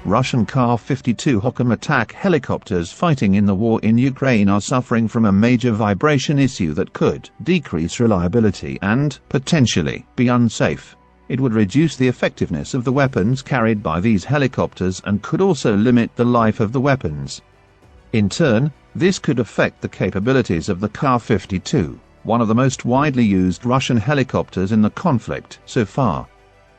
Russian Ka-52 Hokum attack helicopters fighting in the war in Ukraine are suffering from a major vibration issue that could decrease reliability and, potentially, be unsafe. It would reduce the effectiveness of the weapons carried by these helicopters and could also limit the life of the weapons. In turn, this could affect the capabilities of the Ka-52, one of the most widely used Russian helicopters in the conflict so far.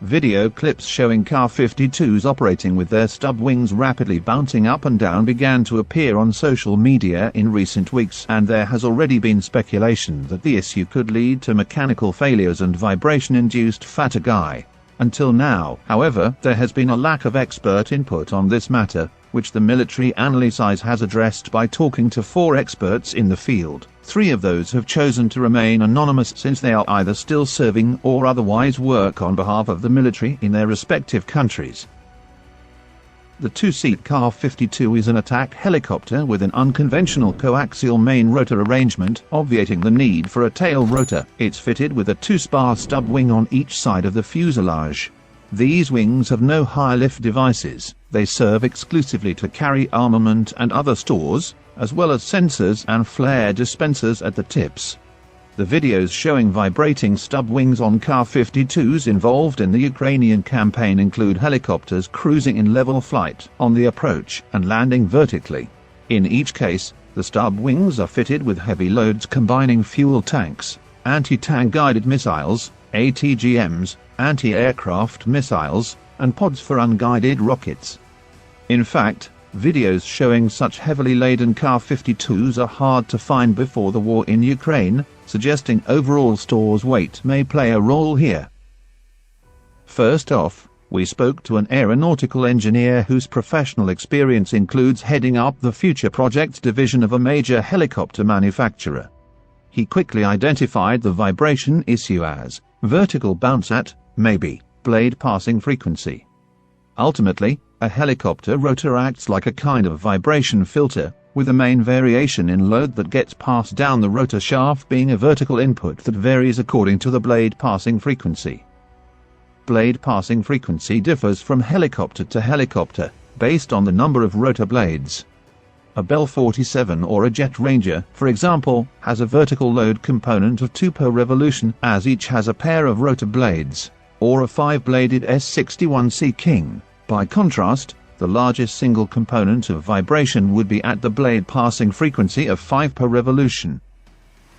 Video clips showing Ka-52s operating with their stub wings rapidly bouncing up and down began to appear on social media in recent weeks, and there has already been speculation that the issue could lead to mechanical failures and vibration-induced fatigue. Until now, however, there has been a lack of expert input on this matter, which the military analysis has addressed by talking to 4 experts in the field. 3 of those have chosen to remain anonymous since they are either still serving or otherwise work on behalf of the military in their respective countries. The 2-seat Ka-52 is an attack helicopter with an unconventional coaxial main rotor arrangement, obviating the need for a tail rotor. It's fitted with a 2-spar stub wing on each side of the fuselage. These wings have no high-lift devices. They serve exclusively to carry armament and other stores, as well as sensors and flare dispensers at the tips. The videos showing vibrating stub wings on Ka-52s involved in the Ukrainian campaign include helicopters cruising in level flight on the approach and landing vertically. In each case, the stub wings are fitted with heavy loads combining fuel tanks, anti-tank guided missiles, ATGMs, anti-aircraft missiles, and pods for unguided rockets. In fact, videos showing such heavily laden Ka-52s are hard to find before the war in Ukraine, suggesting overall stores weight may play a role here. First off, we spoke to an aeronautical engineer whose professional experience includes heading up the future projects division of a major helicopter manufacturer. He quickly identified the vibration issue as vertical bounce at, maybe, blade passing frequency. Ultimately, a helicopter rotor acts like a kind of vibration filter, with the main variation in load that gets passed down the rotor shaft being a vertical input that varies according to the blade passing frequency. Blade passing frequency differs from helicopter to helicopter, based on the number of rotor blades. A Bell 47 or a Jet Ranger, for example, has a vertical load component of 2 per revolution, as each has a pair of rotor blades, or a 5-bladed S61C King. By contrast, the largest single component of vibration would be at the blade passing frequency of 5 per revolution.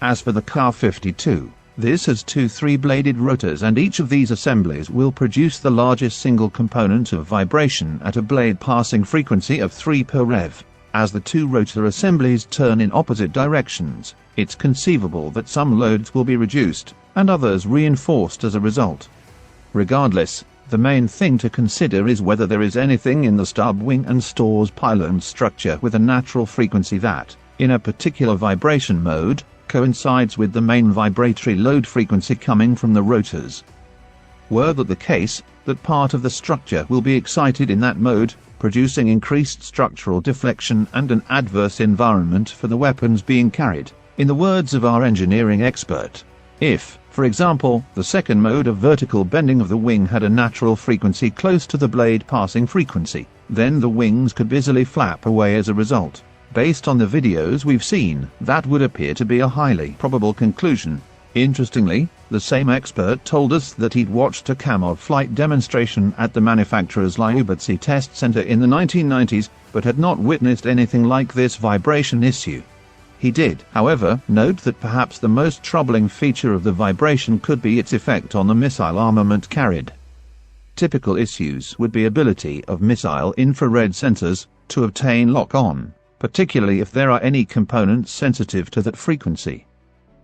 As for the Ka-52, this has 2 3-bladed rotors, and each of these assemblies will produce the largest single component of vibration at a blade passing frequency of 3 per rev. As the 2 rotor assemblies turn in opposite directions, it's conceivable that some loads will be reduced, and others reinforced as a result. Regardless, the main thing to consider is whether there is anything in the stub wing and stores pylon structure with a natural frequency that, in a particular vibration mode, coincides with the main vibratory load frequency coming from the rotors. Were that the case, that part of the structure will be excited in that mode, producing increased structural deflection and an adverse environment for the weapons being carried. In the words of our engineering expert, if, for example, the second mode of vertical bending of the wing had a natural frequency close to the blade passing frequency, then the wings could busily flap away as a result. Based on the videos we've seen, that would appear to be a highly probable conclusion. Interestingly, the same expert told us that he'd watched a Kamov flight demonstration at the manufacturer's Lyubitsy test center in the 1990s, but had not witnessed anything like this vibration issue. He did, however, note that perhaps the most troubling feature of the vibration could be its effect on the missile armament carried. Typical issues would be ability of missile infrared sensors to obtain lock-on, particularly if there are any components sensitive to that frequency.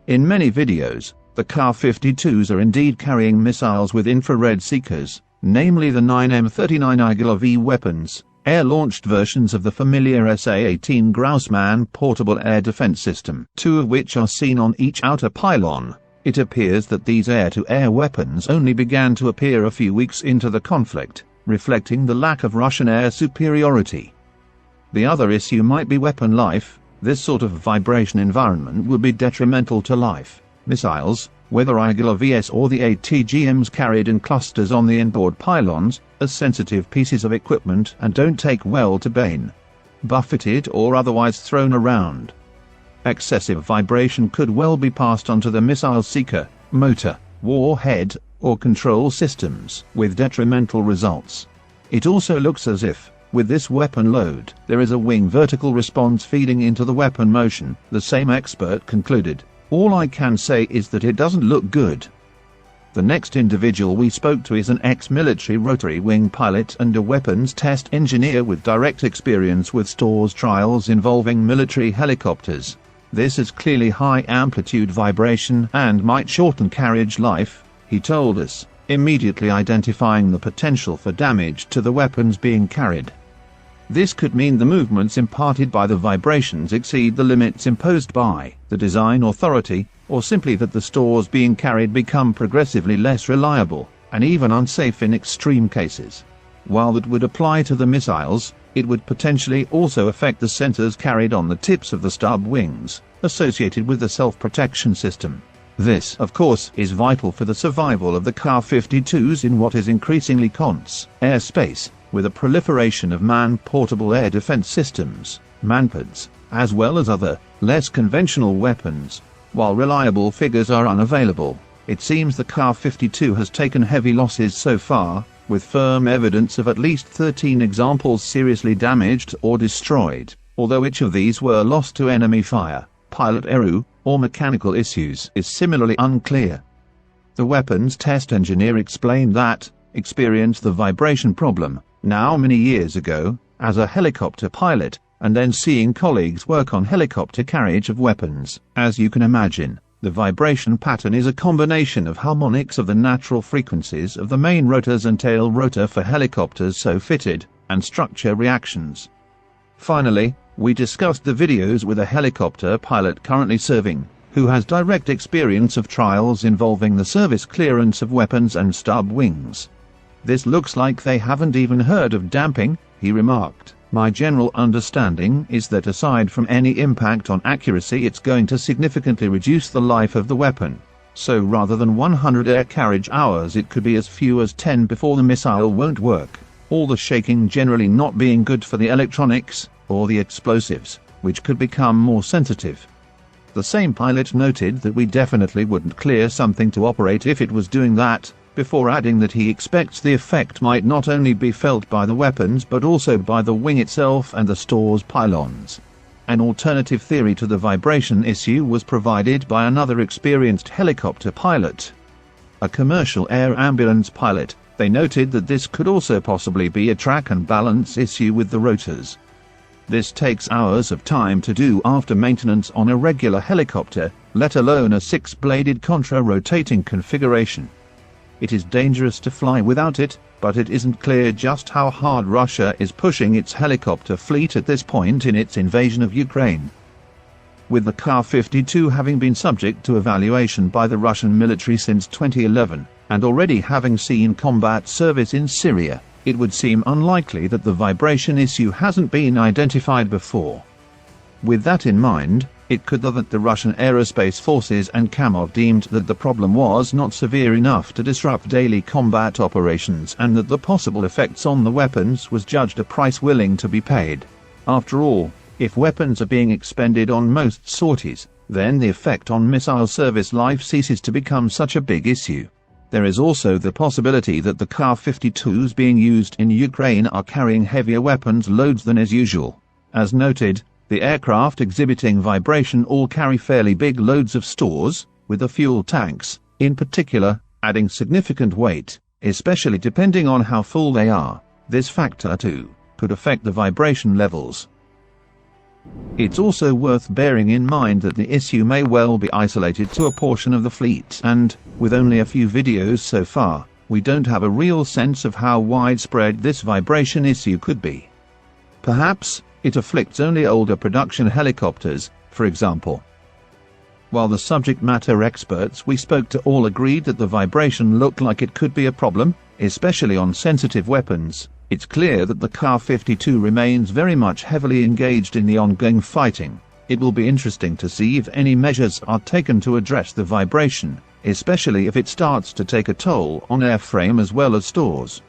In many videos, the Ka-52s are indeed carrying missiles with infrared seekers, namely the 9M39 IGLV weapons, air-launched versions of the familiar SA-18 Grousman portable air defense system, 2 of which are seen on each outer pylon. It appears that these air-to-air weapons only began to appear a few weeks into the conflict, reflecting the lack of Russian air superiority. The other issue might be weapon life. This sort of vibration environment would be detrimental to life. Missiles, whether regular VS or the ATGMs carried in clusters on the inboard pylons, are sensitive pieces of equipment and don't take well to being buffeted or otherwise thrown around. Excessive vibration could well be passed on to the missile seeker, motor, warhead, or control systems, with detrimental results. It also looks as if, with this weapon load, there is a wing vertical response feeding into the weapon motion, the same expert concluded. All I can say is that it doesn't look good. The next individual we spoke to is an ex-military rotary wing pilot and a weapons test engineer with direct experience with stores trials involving military helicopters. This is clearly high amplitude vibration and might shorten carriage life, he told us, immediately identifying the potential for damage to the weapons being carried. This could mean the movements imparted by the vibrations exceed the limits imposed by the design authority, or simply that the stores being carried become progressively less reliable, and even unsafe in extreme cases. While that would apply to the missiles, it would potentially also affect the sensors carried on the tips of the stub wings, associated with the self-protection system. This, of course, is vital for the survival of the Ka-52s in what is increasingly tense airspace, with a proliferation of man-portable air defense systems, manpads, as well as other, less conventional weapons. While reliable figures are unavailable, it seems the Ka-52 has taken heavy losses so far, with firm evidence of at least 13 examples seriously damaged or destroyed, although which of these were lost to enemy fire, pilot error, or mechanical issues is similarly unclear. The weapons test engineer explained that, experienced the vibration problem, now many years ago, as a helicopter pilot, and then seeing colleagues work on helicopter carriage of weapons. As you can imagine, the vibration pattern is a combination of harmonics of the natural frequencies of the main rotors and tail rotor for helicopters so fitted, and structure reactions. Finally, we discussed the videos with a helicopter pilot currently serving, who has direct experience of trials involving the service clearance of weapons and stub wings. This looks like they haven't even heard of damping, he remarked. My general understanding is that aside from any impact on accuracy, it's going to significantly reduce the life of the weapon. So rather than 100 air carriage hours, it could be as few as 10 before the missile won't work. All the shaking generally not being good for the electronics, or the explosives, which could become more sensitive. The same pilot noted that we definitely wouldn't clear something to operate if it was doing that, before adding that he expects the effect might not only be felt by the weapons but also by the wing itself and the store's pylons. An alternative theory to the vibration issue was provided by another experienced helicopter pilot, a commercial air ambulance pilot. They noted that this could also possibly be a track and balance issue with the rotors. This takes hours of time to do after maintenance on a regular helicopter, let alone a 6-bladed contra-rotating configuration. It is dangerous to fly without it, but it isn't clear just how hard Russia is pushing its helicopter fleet at this point in its invasion of Ukraine. With the Ka-52 having been subject to evaluation by the Russian military since 2011, and already having seen combat service in Syria, it would seem unlikely that the vibration issue hasn't been identified before. With that in mind, it could be that the Russian aerospace forces and Kamov deemed that the problem was not severe enough to disrupt daily combat operations, and that the possible effects on the weapons was judged a price willing to be paid. After all, if weapons are being expended on most sorties, then the effect on missile service life ceases to become such a big issue. There is also the possibility that the Ka-52s being used in Ukraine are carrying heavier weapons loads than is usual. As noted, the aircraft exhibiting vibration all carry fairly big loads of stores, with the fuel tanks, in particular, adding significant weight, especially depending on how full they are. This factor, too, could affect the vibration levels. It's also worth bearing in mind that the issue may well be isolated to a portion of the fleet, and, with only a few videos so far, we don't have a real sense of how widespread this vibration issue could be. Perhaps it afflicts only older production helicopters, for example. While the subject matter experts we spoke to all agreed that the vibration looked like it could be a problem, especially on sensitive weapons, it's clear that the Ka-52 remains very much heavily engaged in the ongoing fighting, It will be interesting to see if any measures are taken to address the vibration, especially if it starts to take a toll on airframe as well as stores.